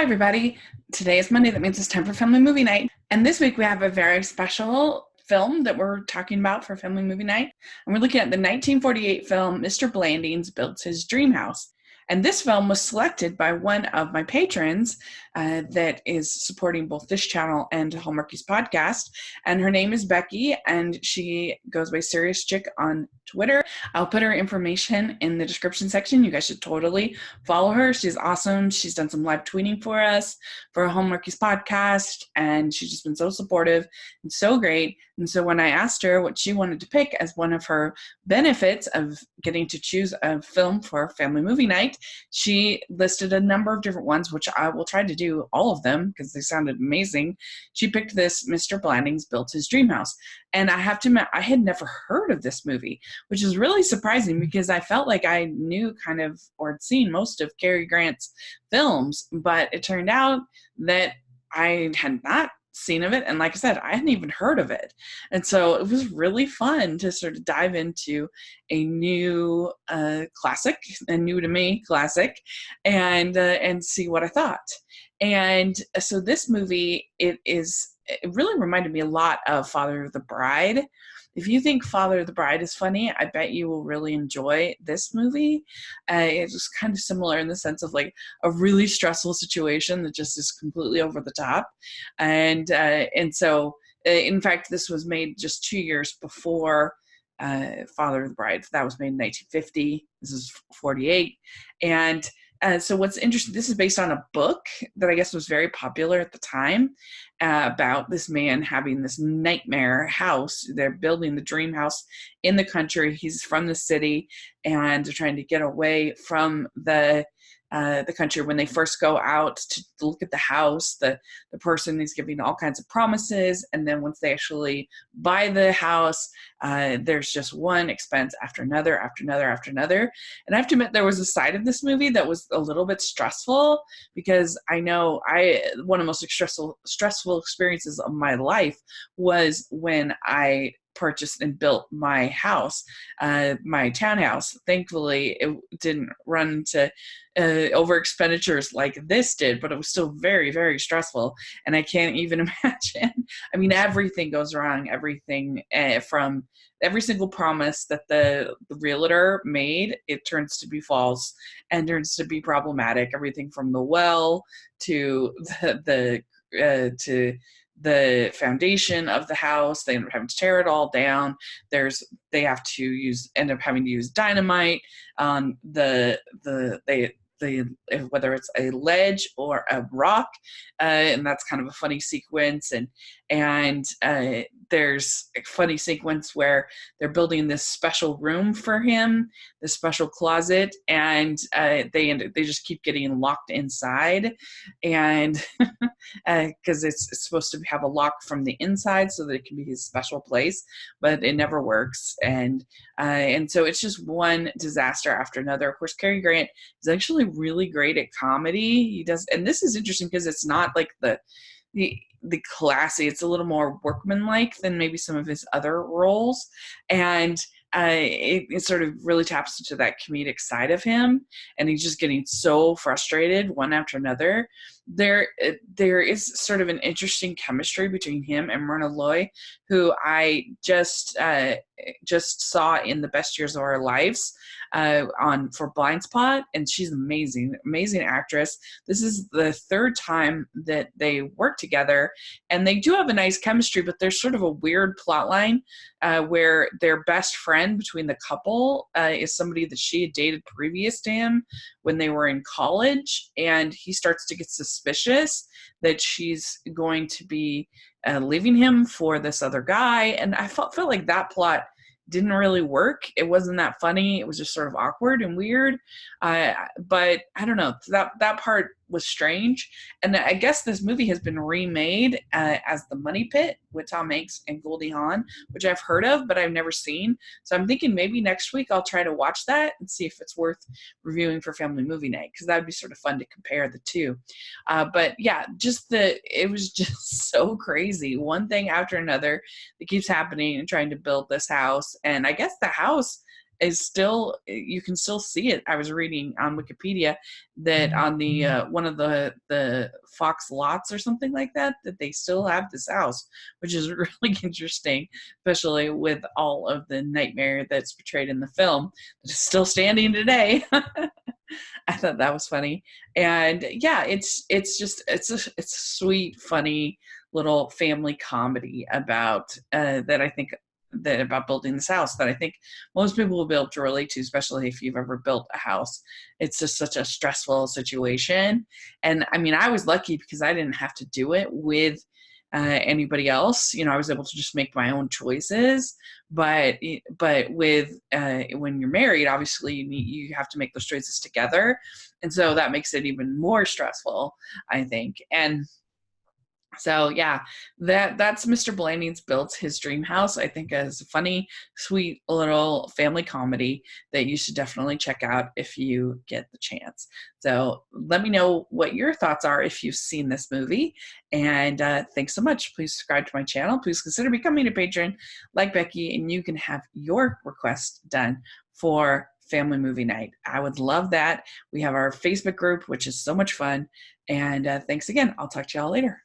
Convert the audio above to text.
everybody. Today is Monday. That means it's time for Family Movie Night. And this week we have a very special film that we're talking about for Family Movie Night. And we're looking at the 1948 film, Mr. Blandings Builds His Dream House. And this film was selected by one of my patrons that is supporting both this channel and Hallmarkies podcast. And her name is Becky, and she goes by Serious Chick on Twitter. I'll put her information in the description section. You guys should totally follow her. She's awesome. She's done some live tweeting for us for Hallmarkies podcast, and she's just been so supportive and so great. And so when I asked her what she wanted to pick as one of her benefits of getting to choose a film for Family Movie Night, she listed a number of different ones, which I will try to do all of them because they sounded amazing. She picked this, Mr. Blandings Built His Dream House. And I have to admit, I had never heard of this movie, which is really surprising because I felt like I knew kind of or had seen most of Cary Grant's films, but it turned out that I had not seen of it. And like I said, I hadn't even heard of it. And so it was really fun to sort of dive into a new classic, a new to me classic, and see what I thought. And so this movie, it really reminded me a lot of Father of the Bride. If you think Father of the Bride is funny, I bet you will really enjoy this movie. It's just kind of similar in the sense of like a really stressful situation that just is completely over the top. And so, in fact, this was made just 2 years before Father of the Bride. That was made in 1950. This is 48. And so what's interesting, this is based on a book that I guess was very popular at the time about this man having this nightmare house. They're building the dream house in the country. He's from the city, and they're trying to get away from the country. When they first go out to look at the house, the person is giving all kinds of promises, and then once they actually buy the house, there's just one expense after another, after another, after another. And I have to admit, there was a side of this movie that was a little bit stressful because I know one of the most stressful experiences of my life was when I purchased and built my house, my townhouse. Thankfully, it didn't run into over expenditures like this did, but it was still very, very stressful. And I can't even imagine. I mean, everything goes wrong. Everything from every single promise that the realtor made, it turns to be false and turns to be problematic. Everything from the well to the foundation of the house. They end up having to tear it all down. They have to end up having to use dynamite on whether it's a ledge or a rock, and that's kind of a funny sequence. And there's a funny sequence where they're building this special room for him, this special closet, and they just keep getting locked inside, and because it's supposed to have a lock from the inside so that it can be his special place, but it never works, and so it's just one disaster after another. Of course, Cary Grant is actually really great at comedy. He does, and this is interesting because it's not like the classy. It's a little more workmanlike than maybe some of his other roles, and it sort of really taps into that comedic side of him, and he's just getting so frustrated one after another. There is sort of an interesting chemistry between him and Myrna Loy, who I just saw in The Best Years of Our Lives for Blind Spot, and she's amazing actress. This is the third time that they work together, and they do have a nice chemistry, but there's sort of a weird plot line where their best friend between the couple is somebody that she had dated previous to him when they were in college, and he starts to get suspicious that she's going to be leaving him for this other guy. And I felt like that plot didn't really work. It wasn't that funny. It was just sort of awkward and weird. But I don't know. That part was strange. And I guess this movie has been remade as The Money Pit with Tom Hanks and Goldie Hawn, which I've heard of, but I've never seen. So I'm thinking maybe next week I'll try to watch that and see if it's worth reviewing for Family Movie Night, because that would be sort of fun to compare the two. But yeah, it was just so crazy. One thing after another that keeps happening and trying to build this house. And I guess the house is still, you can still see it. I was reading on Wikipedia that on the one of the Fox lots or something like that, that they still have this house, which is really interesting, especially with all of the nightmare that's portrayed in the film that is still standing today. I thought that was funny. And yeah, it's a sweet, funny little family comedy about that I think that about building this house that I think most people will be able to relate to, especially if you've ever built a house. It's just such a stressful situation. And I mean, I was lucky because I didn't have to do it with anybody else. I was able to just make my own choices. But with when you're married, obviously you have to make those choices together, and so that makes it even more stressful, I think. And so yeah, that's Mr. Blandings Built His Dream House. I think is a funny, sweet little family comedy that you should definitely check out if you get the chance. So let me know what your thoughts are if you've seen this movie. And thanks so much. Please subscribe to my channel. Please consider becoming a patron like Becky, and you can have your request done for family movie night. I would love that. We have our Facebook group, which is so much fun. And thanks again. I'll talk to y'all later.